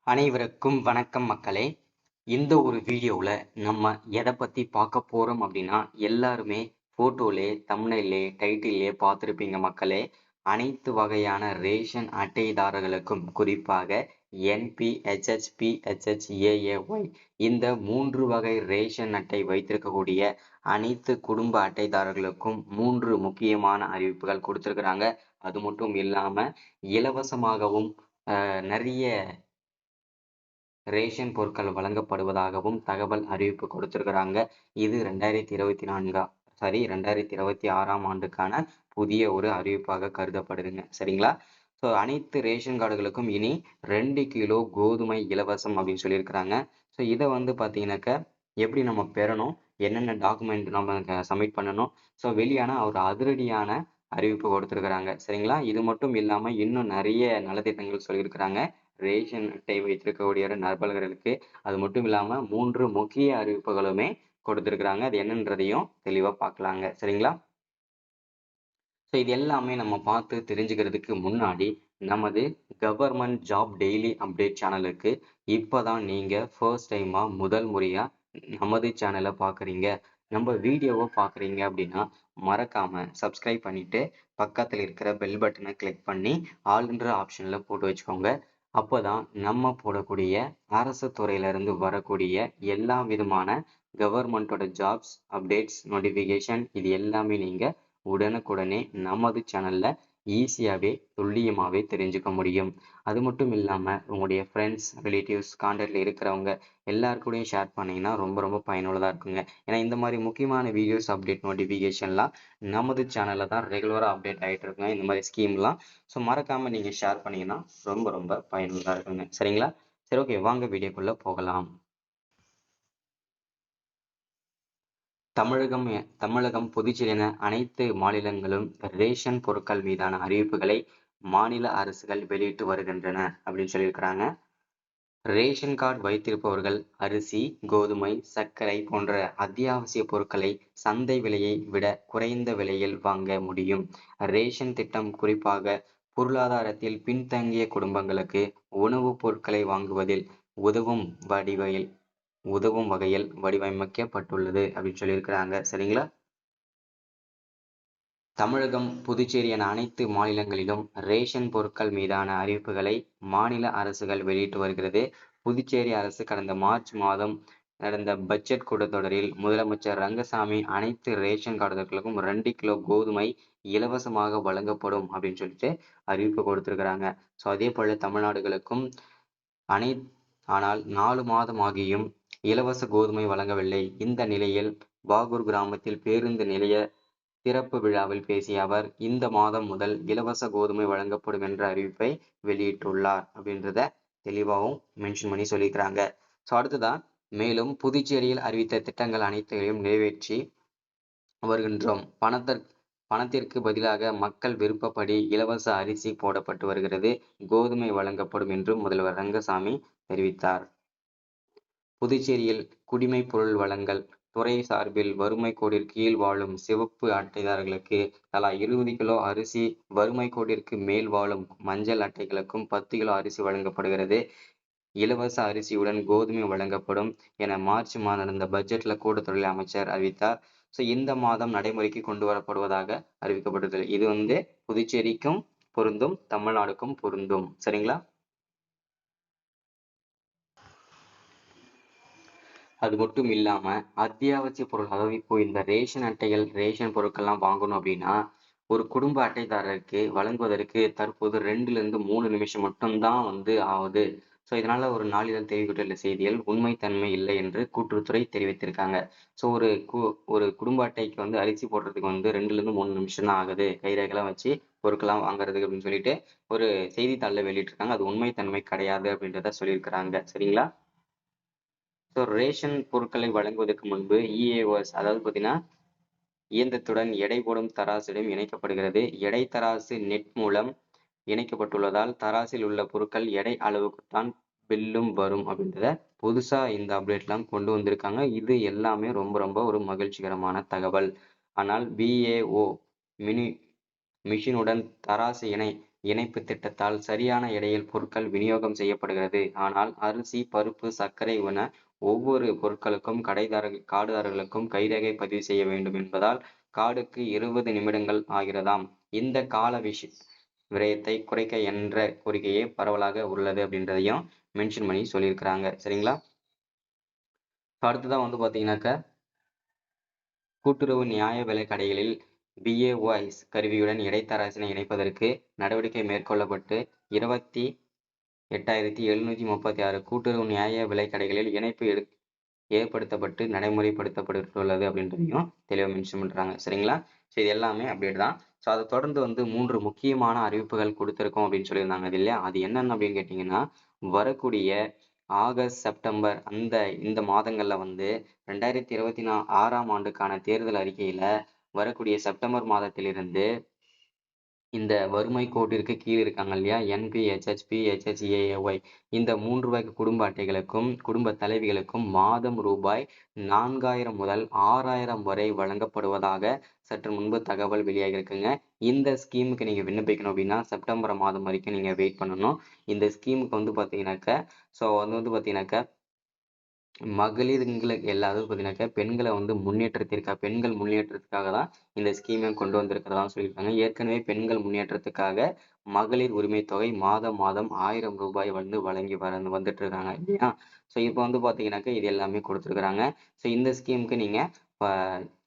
அனைவருக்கும் வணக்கம் மக்களே. இந்த ஒரு வீடியோவில் நம்ம எதை பற்றி பார்க்க போகிறோம் அப்படின்னா, எல்லாருமே ஃபோட்டோலே தம்ப்நெயிலே டைட்டிலே பார்த்துருப்பீங்க மக்களே. அனைத்து வகையான ரேஷன் அட்டைதாரர்களுக்கும் குறிப்பாக என்பி, ஹெச்ஹெச்பி, ஹெச்ஹெச்ஏஏஒய் இந்த 3 வகை ரேஷன் அட்டை வைத்திருக்கக்கூடிய அனைத்து குடும்ப அட்டைதாரர்களுக்கும் 3 முக்கியமான அறிவிப்புகள் கொடுத்துருக்குறாங்க. அது மட்டும் இல்லாமல் இலவசமாகவும் நிறைய ரேஷன் பொருட்கள் வழங்கப்படுவதாகவும் தகவல் அறிவிப்பு கொடுத்திருக்கிறாங்க. இது 2026ஆம் ஆண்டுக்கான புதிய ஒரு அறிவிப்பாக கருதப்படுதுங்க. சரிங்களா? ஸோ அனைத்து ரேஷன் கார்டுகளுக்கும் இனி 2 கிலோ கோதுமை இலவசம் அப்படின்னு சொல்லியிருக்கிறாங்க. ஸோ இதை பார்த்தீங்கன்னாக்க எப்படி நம்ம பெறணும், என்னென்ன டாக்குமெண்ட் நம்ம சப்மிட் பண்ணணும், ஸோ வெளியான ஒரு அதிரடியான அறிவிப்பு கொடுத்துருக்குறாங்க. சரிங்களா? இது மட்டும் இல்லாமல் இன்னும் நிறைய நலத்திட்டங்கள் சொல்லியிருக்கிறாங்க ரேஷன் அட்டை வைத்திருக்கக்கூடிய நபர்களுக்கு. அது மட்டும் இல்லாமல் 3 முக்கிய அறிவிப்புகளுமே கொடுத்துருக்குறாங்க. அது என்னன்றதையும் தெளிவாக பார்க்கலாங்க. சரிங்களா? ஸோ இது எல்லாமே நம்ம பார்த்து தெரிஞ்சுக்கிறதுக்கு முன்னாடி நமது கவர்மெண்ட் ஜாப் டெய்லி அப்டேட் சேனலுக்கு இப்போதான் நீங்கள் ஃபர்ஸ்ட் டைமாக முதல் முறையாக நமது சேனலை பார்க்குறீங்க, நம்ம வீடியோவை பார்க்குறீங்க அப்படின்னா மறக்காமல் சப்ஸ்கிரைப் பண்ணிவிட்டு பக்கத்தில் இருக்கிற பெல் பட்டனை கிளிக் பண்ணி ஆல்ன்ற ஆப்ஷனில் போட்டு வச்சுக்கோங்க. அப்போதான் நம்ம போடக்கூடிய அரசு துறையிலிருந்து வரக்கூடிய எல்லா விதமான கவர்மெண்ட்டோட ஜாப்ஸ் அப்டேட்ஸ் நோட்டிஃபிகேஷன் இது எல்லாமே நீங்கள் உடனுக்குடனே நமது சேனல்ல ஈஸியாகவே துல்லியமாகவே தெரிஞ்சுக்க முடியும். அது மட்டும் இல்லாமல் உங்களுடைய ஃப்ரெண்ட்ஸ், ரிலேட்டிவ்ஸ், கான்டாக்டில் இருக்கிறவங்க எல்லாருக்கூடையும் ஷேர் பண்ணிங்கன்னா ரொம்ப ரொம்ப பயனுள்ளதாக இருக்குங்க. ஏன்னா இந்த மாதிரி முக்கியமான வீடியோஸ் அப்டேட் நோட்டிஃபிகேஷன்லாம் நமது சேனலில் தான் ரெகுலராக அப்டேட் ஆகிட்டு இருக்குங்க இந்த மாதிரி ஸ்கீம்லாம். ஸோ மறக்காமல் நீங்கள் ஷேர் பண்ணிங்கன்னா ரொம்ப ரொம்ப பயனுள்ளதாக இருக்குங்க. சரிங்களா? சரி, ஓகே, வாங்க வீடியோக்குள்ளே போகலாம். தமிழகம், புதுச்சேரி என அனைத்து மாநிலங்களும் ரேஷன் பொருட்கள் மீதான அறிவிப்புகளை மாநில அரசுகள் வெளியிட்டு வருகின்றன அப்படின்னு சொல்லியிருக்கிறாங்க. ரேஷன் கார்டு வைத்திருப்பவர்கள் அரிசி, கோதுமை, சர்க்கரை போன்ற அத்தியாவசிய பொருட்களை சந்தை விலையை விட குறைந்த விலையில் வாங்க முடியும். ரேஷன் திட்டம் குறிப்பாக பொருளாதாரத்தில் பின்தங்கிய குடும்பங்களுக்கு உணவுப் பொருட்களை வாங்குவதில் உதவும் வகையில் வடிவமைக்கப்பட்டுள்ளது அப்படின்னு சொல்லியிருக்கிறாங்க. சரிங்களா? தமிழகம், புதுச்சேரி என அனைத்து மாநிலங்களிலும் ரேஷன் பொருட்கள் மீதான அறிவிப்புகளை மாநில அரசுகள் வெளியிட்டு வருகிறது. புதுச்சேரி அரசு கடந்த மார்ச் மாதம் நடந்த பட்ஜெட் கூட்டத்தொடரில் முதலமைச்சர் ரங்கசாமி அனைத்து ரேஷன் கார்டுகளுக்கும் 2 கிலோ கோதுமை இலவசமாக வழங்கப்படும் அப்படின்னு சொல்லிட்டு அறிவிப்பு கொடுத்திருக்கிறாங்க. ஸோ அதே போல தமிழ்நாடுகளுக்கும் ஆனால் 4 மாதம் ஆகியும் இலவச கோதுமை வழங்கவில்லை. இந்த நிலையில் பாகூர் கிராமத்தில் பேருந்து நிலைய திறப்பு விழாவில் பேசிய அவர் இந்த மாதம் முதல் இலவச கோதுமை வழங்கப்படும் என்ற அறிவிப்பை வெளியிட்டுள்ளார் அப்படின்றத தெளிவாகவும் மென்ஷன் பண்ணி சொல்லியிருக்கிறாங்க. ஸோ அடுத்ததான் மேலும் புதுச்சேரியில் அறிவித்த திட்டங்கள் அனைத்தையும் நிறைவேற்றி வருகின்றோம். பணத்திற்கு பதிலாக மக்கள் விருப்பப்படி இலவச அரிசி போடப்பட்டு வருகிறது. கோதுமை வழங்கப்படும் என்றும் முதல்வர் ரங்கசாமி தெரிவித்தார். புதுச்சேரியில் குடிமைப் பொருள் வழங்கல் துறை சார்பில் வறுமை கோட்டிற்கு கீழ் வாழும் சிவப்பு அட்டைதாரர்களுக்கு தலா 20 கிலோ அரிசி, வறுமை கோட்டிற்கு மேல் வாழும் மஞ்சள் அட்டைகளுக்கும் 10 கிலோ அரிசி வழங்கப்படுகிறது. இலவச அரிசியுடன் கோதுமை வழங்கப்படும் என மார்ச் மாதம் நடந்த பட்ஜெட்ல கூட்டத்தொடரில் அமைச்சர் அறிவித்தார். ஸோ இந்த மாதம் நடைமுறைக்கு கொண்டு வரப்படுவதாக அறிவிக்கப்பட்டது. இது புதுச்சேரிக்கும் பொருந்தும், தமிழ்நாடுக்கும் பொருந்தும். சரிங்களா? அது மட்டும் இல்லாமல் அத்தியாவசிய பொருள், அதாவது இப்போ இந்த ரேஷன் அட்டைகள், ரேஷன் பொருட்கள்லாம் வாங்கணும் அப்படின்னா ஒரு குடும்ப அட்டைதாரருக்கு வழங்குவதற்கு தற்போது 2லிருந்து 3 நிமிஷம் மட்டும்தான் ஆகுது. ஸோ இதனால ஒரு நாளிதழ் தெரிவித்துள்ள செய்திகள் உண்மைத்தன்மை இல்லை என்று கூட்டுறவுத்துறை தெரிவித்திருக்காங்க. ஸோ ஒரு குடும்ப அட்டைக்கு அரிசி போடுறதுக்கு 2லிருந்து 3 நிமிஷம் தான் ஆகுது, கைரேகைலாம் வச்சு பொருட்கள்லாம் வாங்குறதுக்கு அப்படின்னு சொல்லிட்டு ஒரு செய்தித்தாளில் வெளியிட்டிருக்காங்க. அது உண்மைத்தன்மை கிடையாது அப்படின்றத சொல்லியிருக்கிறாங்க. சரிங்களா? ஸோ ரேஷன் பொருட்களை வழங்குவதற்கு முன்பு இஏஓஎஸ், அதாவது பார்த்தீங்கன்னா இயந்திரத்துடன் எடை போடும் தராசுடன் இணைக்கப்படுகிறது. எடை தராசு நெட் மூலம் இணைக்கப்பட்டுள்ளதால் தராசில் உள்ள பொருட்கள் எடை அளவுக்குத்தான் பில்லும் வரும் அப்படின்றத புதுசா இந்த அப்டேட்லாம் கொண்டு வந்திருக்காங்க. இது எல்லாமே ரொம்ப ரொம்ப ஒரு மகிழ்ச்சிகரமான தகவல். ஆனால் பிஏஓ மிஷினுடன் தராசு இணைப்பு திட்டத்தால் சரியான எடையில் பொருட்கள் விநியோகம் செய்யப்படுகிறது. ஆனால் அரிசி, பருப்பு, சர்க்கரை என ஒவ்வொரு பொருட்களுக்கும் கார்டுதாரர்களுக்கும் கைரேகை பதிவு செய்ய வேண்டும் என்பதால் கார்டுக்கு 20 நிமிடங்கள் ஆகிறதாம். இந்த கால விரயத்தை குறைக்க என்ற கோரிக்கையே பரவலாக உள்ளது அப்படின்றதையும் மென்ஷன் பண்ணி சொல்லியிருக்கிறாங்க. சரிங்களா? அடுத்ததான் வந்து பார்த்தீங்கன்னாக்க கூட்டுறவு நியாய விலை கடைகளில் BAOIS கருவியுடன் இடைத்தரகர்களை இணைப்பதற்கு நடவடிக்கை மேற்கொள்ளப்பட்டு 28,736 கூட்டுறவு நியாய விலை கடைகளில் இணைப்பு ஏற்படுத்தப்பட்டு நடைமுறைப்படுத்தப்பட்டுள்ளது அப்படின்றதையும் தெளிவாக மென்ஷன் பண்றாங்க. சரிங்களா? ஸோ இது எல்லாமே அப்டேட் தான். ஸோ அதை தொடர்ந்து வந்து 3 முக்கியமான அறிவிப்புகள் கொடுத்துருக்கோம் அப்படின்னு சொல்லியிருந்தாங்க. அது இல்லையா? அது என்னென்ன அப்படின்னு கேட்டிங்கன்னா, வரக்கூடிய ஆகஸ்ட், செப்டம்பர் இந்த மாதங்கள்ல வந்து 2026ஆம் ஆண்டுக்கான தேர்தல் அறிக்கையில வரக்கூடிய செப்டம்பர் மாதத்திலிருந்து இந்த வறுமை கோட்டிற்கு கீழ் இருக்காங்க இல்லையா, NP, HHP, HHAAY இந்த 3 வகை குடும்ப அட்டைகளுக்கும் குடும்ப தலைவிகளுக்கும் மாதம் ரூபாய் 4000 முதல் 6000 வரை வழங்கப்படுவதாக சற்று முன்பு தகவல் வெளியாகி இருக்குங்க. இந்த ஸ்கீமுக்கு நீங்க விண்ணப்பிக்கணும் அப்படின்னா செப்டம்பர் மாதம் வரைக்கும் நீங்க வெயிட் பண்ணணும். இந்த ஸ்கீமுக்கு வந்து பாத்தீங்கன்னாக்க ஸோ வந்து பாத்தீங்கன்னாக்க மகளிர்களுக்கு எல்லாரும் பார்த்தீங்கன்னாக்கா பெண்கள் முன்னேற்றத்திற்காக தான் இந்த ஸ்கீமை கொண்டு வந்திருக்கிறதா சொல்லியிருக்காங்க. ஏற்கனவே பெண்கள் முன்னேற்றத்துக்காக மகளிர் உரிமை தொகை மாதம் 1000 ரூபாய் வந்து வழங்கி வந்துட்டு இருக்காங்க இல்லையா? ஸோ இப்போ வந்து பார்த்தீங்கன்னாக்கா இது எல்லாமே கொடுத்துருக்குறாங்க. ஸோ இந்த ஸ்கீமுக்கு நீங்க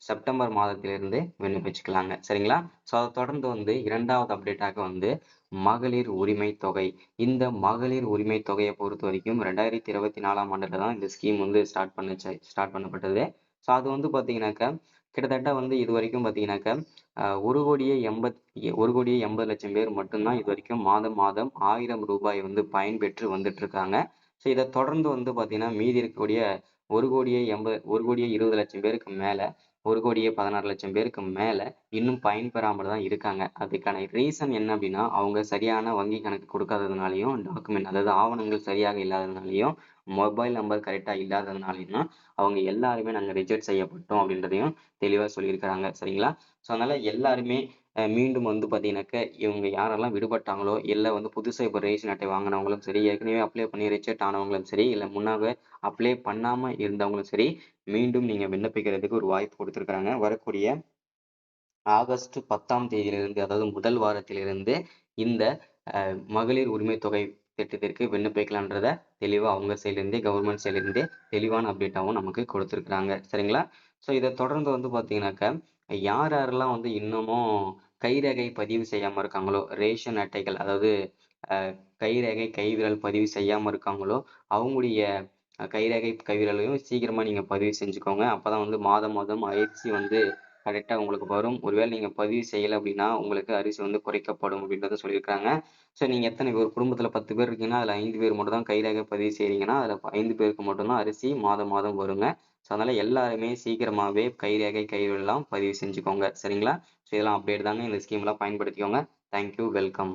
செப்டம்பர் மாதத்திலிருந்து விண்ணப்பிச்சுக்கலாங்க. சரிங்களா? ஸோ அதை தொடர்ந்து வந்து 2வது அப்டேட்டாக வந்து மகளிர் உரிமை தொகை. இந்த மகளிர் உரிமை தொகையை பொறுத்த வரைக்கும் 2024ஆம் ஆண்டுல தான் இந்த ஸ்கீம் வந்து ஸ்டார்ட் பண்ணப்பட்டது. ஸோ அது வந்து பார்த்தீங்கன்னாக்கா கிட்டத்தட்ட வந்து இது வரைக்கும் பார்த்தீங்கன்னாக்கா 1,80,00,000 பேர் மட்டும்தான் இது வரைக்கும் மாதம் 1000 ரூபாய் வந்து பயன்பெற்று வந்துட்டு இருக்காங்க. ஸோ இதை தொடர்ந்து வந்து பார்த்தீங்கன்னா மீதி இருக்கக்கூடிய 1,20,00,000 பேருக்கு மேல 1,16,00,000 பேருக்கு மேல இன்னும் பயன்பெறாமல் தான் இருக்காங்க. அதுக்கான ரீசன் என்ன அப்படின்னா, அவங்க சரியான வங்கி கணக்கு கொடுக்காததுனாலையும், டாக்குமெண்ட் அதாவது ஆவணங்கள் சரியாக இல்லாததுனாலையும், மொபைல் நம்பர் கரெக்டா இல்லாததுனாலையும் அவங்க எல்லாருமே நாங்க ரிஜெக்ட் செய்யப்பட்டோம் அப்படின்றதையும் தெளிவா சொல்லியிருக்கிறாங்க. சரிங்களா? ஸோ அதனால எல்லாருமே மீண்டும் வந்து பார்த்தீங்கன்னாக்க இவங்க யாரெல்லாம் விடுபட்டாங்களோ, இல்லை வந்து புதுசாக இப்போ ரேஷன் அட்டை வாங்கினவங்களும் சரி, ஏற்கனவே அப்ளை பண்ணி ரிஜெக்ட் ஆனவங்களும் சரி, இல்லை முன்னாக அப்ளை பண்ணாம இருந்தவங்களும் சரி, மீண்டும் நீங்க விண்ணப்பிக்கிறதுக்கு ஒரு வாய்ப்பு கொடுத்துருக்காங்க. வரக்கூடிய ஆகஸ்ட் 10ஆம் தேதியிலிருந்து, அதாவது முதல் வாரத்திலிருந்து இந்த மகளிர் உரிமை தொகை திட்டத்திற்கு விண்ணப்பிக்கலான்றத தெளிவா அவங்க சைட்லேருந்தே கவர்மெண்ட் சைட்லேருந்தே தெளிவான அப்டேட்டாகவும் நமக்கு கொடுத்துருக்குறாங்க. சரிங்களா? ஸோ இதை தொடர்ந்து வந்து பார்த்தீங்கன்னாக்க யாரெல்லாம் வந்து இன்னமும் கைரேகை பதிவு செய்யாம இருக்காங்களோ, ரேஷன் அட்டைகள் அதாவது கைரேகை கைவிரல் பதிவு செய்யாம இருக்காங்களோ, அவங்களுடைய கைரேகை கைவிரலையும் சீக்கிரமா நீங்க பதிவு செஞ்சுக்கோங்க. அப்பதான் வந்து மாதம் அரிசி வந்து கரெக்டா உங்களுக்கு வரும். ஒருவேளை நீங்க பதிவு செய்யலை அப்படின்னா உங்களுக்கு அரிசி வந்து குறைக்கப்படும் அப்படின்றத சொல்லியிருக்காங்க. ஸோ நீங்க ஒரு குடும்பத்துல 10 பேர் இருக்கீங்கன்னா அதுல 5 பேர் மட்டும் தான் கைரேகை பதிவு செய்றீங்கன்னா அதுல 5 பேருக்கு மட்டும்தான் அரிசி மாதம் வருங்க. ஸோ அதனால எல்லாருமே சீக்கிரமாவே கைரேகை கைவிரல்லாம் பதிவு செஞ்சுக்கோங்க. சரிங்களா? ஸோ இதெல்லாம் அப்டேட் தாங்க. இந்த ஸ்கீம்லாம் பயன்படுத்திக்கோங்க. தேங்க்யூ. வெல்கம்.